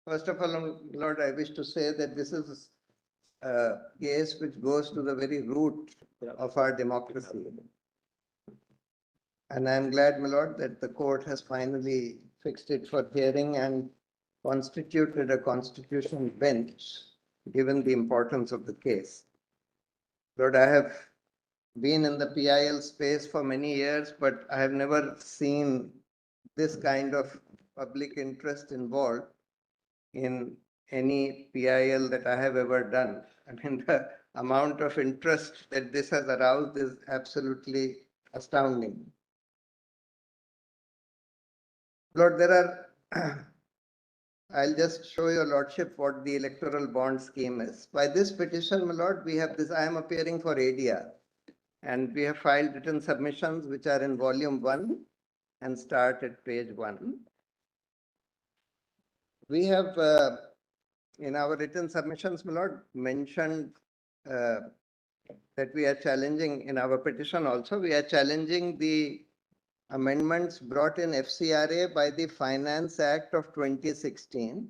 First of all, Lord, I wish to say that this is a case which goes to the very root of our democracy. And I'm glad, my Lord, that the court has finally fixed it for hearing and constituted a constitutional bench, given the importance of the case. Lord, I have been in the PIL space for many years, but I have never seen this kind of public interest involved in any PIL that I have ever done. I mean, the amount of interest that this has aroused is absolutely astounding. Lord, there are, I'll just show your Lordship what the electoral bond scheme is. By this petition, my Lord, we have this, I am appearing for ADR, and we have filed written submissions which are in volume 1 and start at page 1. We have, in our written submissions, my Lord, mentioned that we are challenging in our petition also, we are challenging the amendments brought in FCRA by the Finance Act of 2016.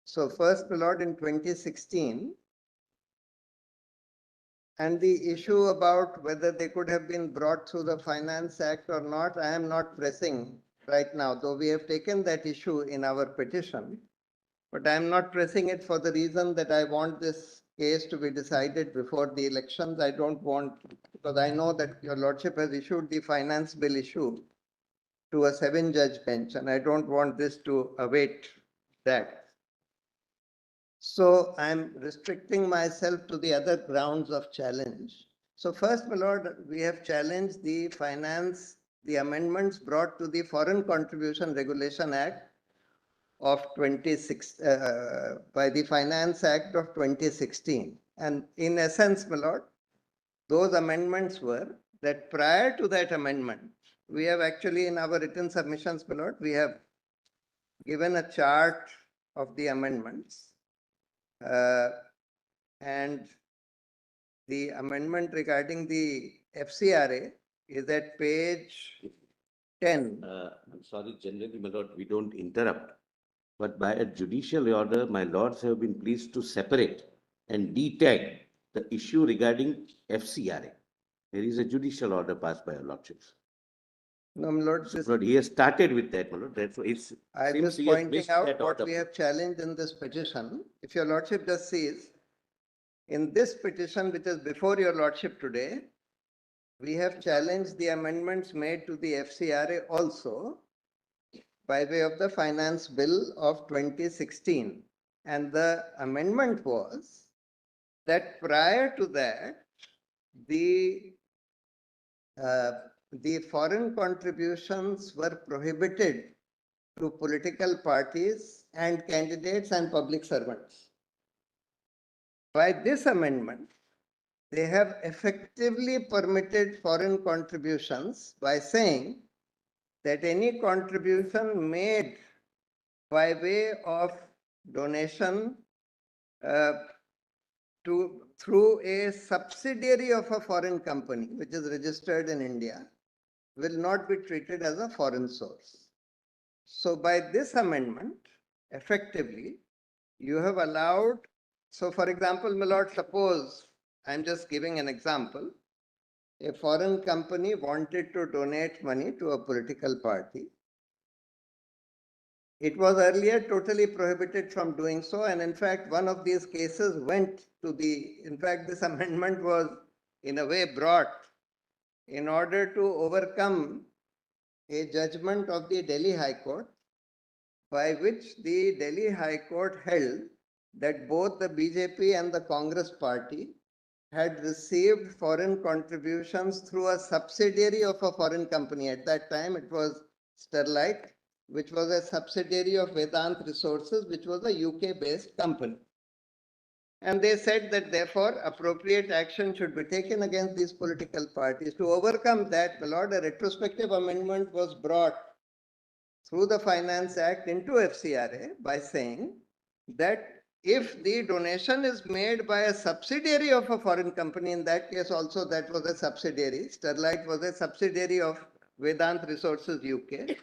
So first, my Lord, in 2016, and the issue about whether they could have been brought through the Finance Act or not, I am not pressing right now, though we have taken that issue in our petition. But I am not pressing it for the reason that I want this case to be decided before the elections. I don't want, because I know that your Lordship has issued the finance bill issue to a 7-judge bench, and I don't want this to await that. So I'm restricting myself to the other grounds of challenge. So first, my Lord, we have challenged the amendments brought to the Foreign Contribution Regulation Act of 26 by the Finance Act of 2016. And in essence, my Lord, those amendments were that prior to that amendment, we have actually in our written submissions, my Lord, we have given a chart of the amendments. And the amendment regarding the FCRA is at page 10. I'm sorry, generally, my lord, we don't interrupt. But by a judicial order, my lords have been pleased to separate and detag the issue regarding FCRA. There is a judicial order passed by your lordships. No, my Lord, So, Lord, he has started with that, my lord. Therefore, it's I'm seems just he has pointing missed out that what order. we have challenged in this petition. If your Lordship just sees, in this petition, which is before your Lordship today, we have challenged the amendments made to the FCRA also by way of the Finance Bill of 2016. And the amendment was that prior to that, the foreign contributions were prohibited to political parties and candidates and public servants. By this amendment, they have effectively permitted foreign contributions by saying that any contribution made by way of donation through a subsidiary of a foreign company which is registered in India will not be treated as a foreign source. So by this amendment, effectively, you have allowed, so for example, my lord, suppose, I'm just giving an example, a foreign company wanted to donate money to a political party. It was earlier totally prohibited from doing so, and in fact, one of these cases went to in fact, this amendment was in a way brought in order to overcome a judgment of the Delhi High Court, by which the Delhi High Court held that both the BJP and the Congress party had received foreign contributions through a subsidiary of a foreign company. At that time, it was Sterlite, which was a subsidiary of Vedant Resources, which was a UK-based company. And they said that therefore appropriate action should be taken against these political parties. To overcome that, my lord, a retrospective amendment was brought through the Finance Act into FCRA by saying that if the donation is made by a subsidiary of a foreign company, in that case also that was a subsidiary, Sterlite was a subsidiary of Vedant Resources UK,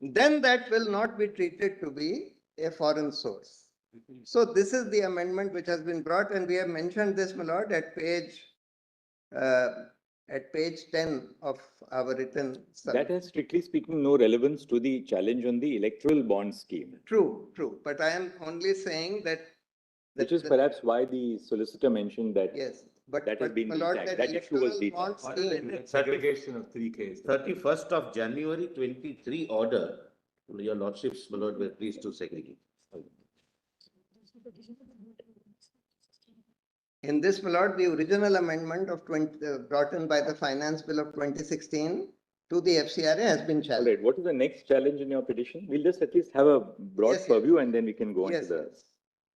then that will not be treated to be a foreign source. So this is the amendment which has been brought, and we have mentioned this, my lord, uh, at page 10 of our written. That has strictly speaking no relevance to the challenge on the electoral bond scheme. True, but I am only saying that. Which is perhaps why the solicitor mentioned that. Yes, but that has been my lord, detagged. that That issue was electoral detagged. bond scheme, Certification of 3 cases. 31st of January 23 order. Your lordships, my lord, were pleased to segregate. in this, my lord, the original amendment of brought in by the Finance Bill of 2016 to the FCRA has been All challenged. right, what is the next challenge in your petition? We'll just at least have a broad Yes, yes. purview and then we can go on to Yes, the. yes.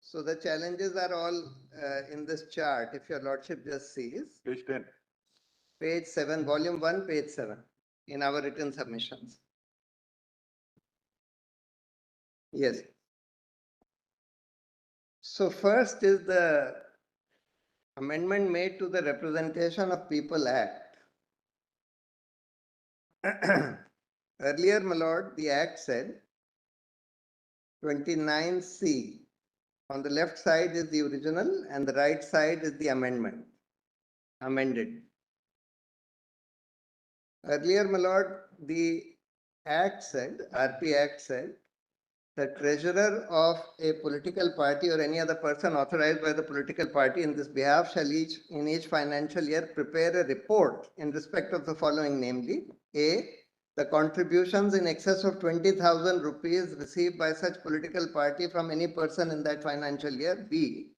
So the challenges are all in this chart, if your lordship just sees. Page 10. Page 7, volume 1, page 7, in our written submissions. Yes. So first is the amendment made to the Representation of People Act. Earlier, my lord, the Act said 29C. On the left side is the original and the right side is the amendment. Amended. Earlier, my lord, the Act said, RP Act said, the treasurer of a political party or any other person authorized by the political party in this behalf shall in each financial year prepare a report in respect of the following, namely, A, the contributions in excess of 20,000 rupees received by such political party from any person in that financial year. B,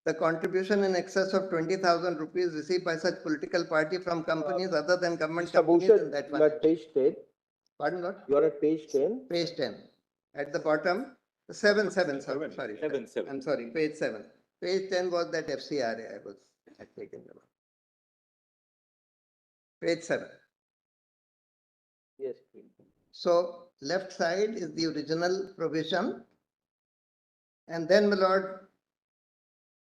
the contribution in excess of 20,000 rupees received by such political party from companies other than government Mr. companies Bhushan, in that you are financial at page 10. Pardon, Lord? You are at page 10. Page 10. At the bottom, 7, sorry. Seven. I'm sorry, page 7. Page 10 was that FCRA I had taken. Page 7. Yes. So, left side is the original provision. And then, my lord,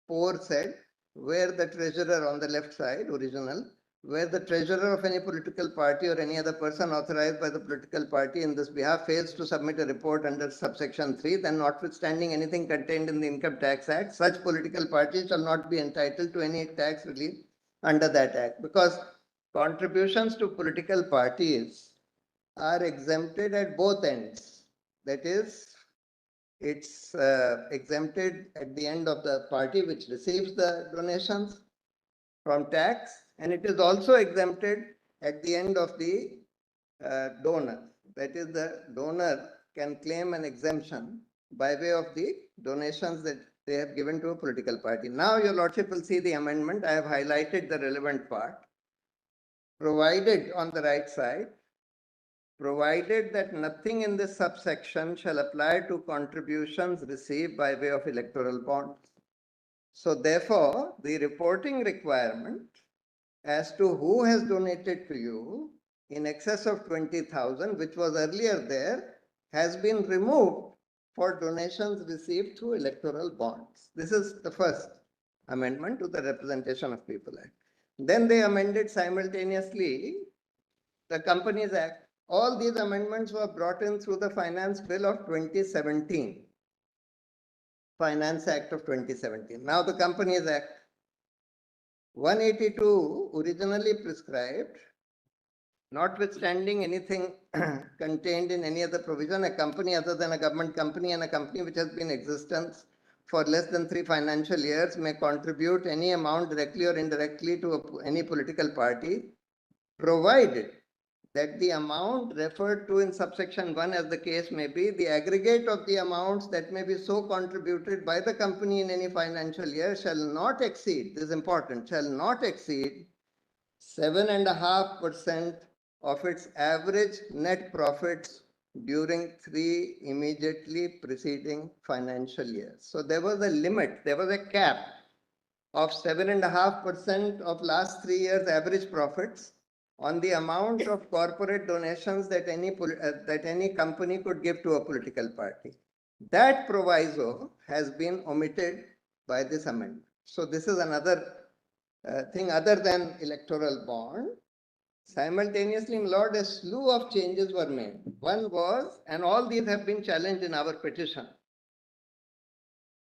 4 said, where the treasurer on the left side, original, where the treasurer of any political party or any other person authorized by the political party in this behalf fails to submit a report under subsection 3, then notwithstanding anything contained in the Income Tax Act, such political party shall not be entitled to any tax relief under that act, because contributions to political parties are exempted at both ends. That is, it's exempted at the end of the party which receives the donations from tax, and it is also exempted at the end of the donor. That is, the donor can claim an exemption by way of the donations that they have given to a political party. Now, your lordship will see the amendment. I have highlighted the relevant part. Provided on the right side, provided that nothing in this subsection shall apply to contributions received by way of electoral bonds. So therefore, the reporting requirement as to who has donated to you in excess of 20,000, which was earlier there, has been removed for donations received through electoral bonds. This is the first amendment to the Representation of People Act. Then they amended simultaneously the Companies Act. All these amendments were brought in through the Finance Bill of 2017. Finance Act of 2017. Now the Companies Act 182 originally prescribed, notwithstanding anything contained in any other provision, a company other than a government company and a company which has been in existence for less than 3 financial years may contribute any amount directly or indirectly to any political party, provided that the amount referred to in subsection 1, as the case may be, the aggregate of the amounts that may be so contributed by the company in any financial year shall not exceed, this is important, shall not exceed 7.5% of its average net profits during 3 immediately preceding financial years. So there was a limit, there was a cap of 7.5% of last 3 years average profits on the amount of corporate donations that any company could give to a political party. That proviso has been omitted by this amendment. So this is another thing other than electoral bond. Simultaneously, my lord, a slew of changes were made. One was, and all these have been challenged in our petition.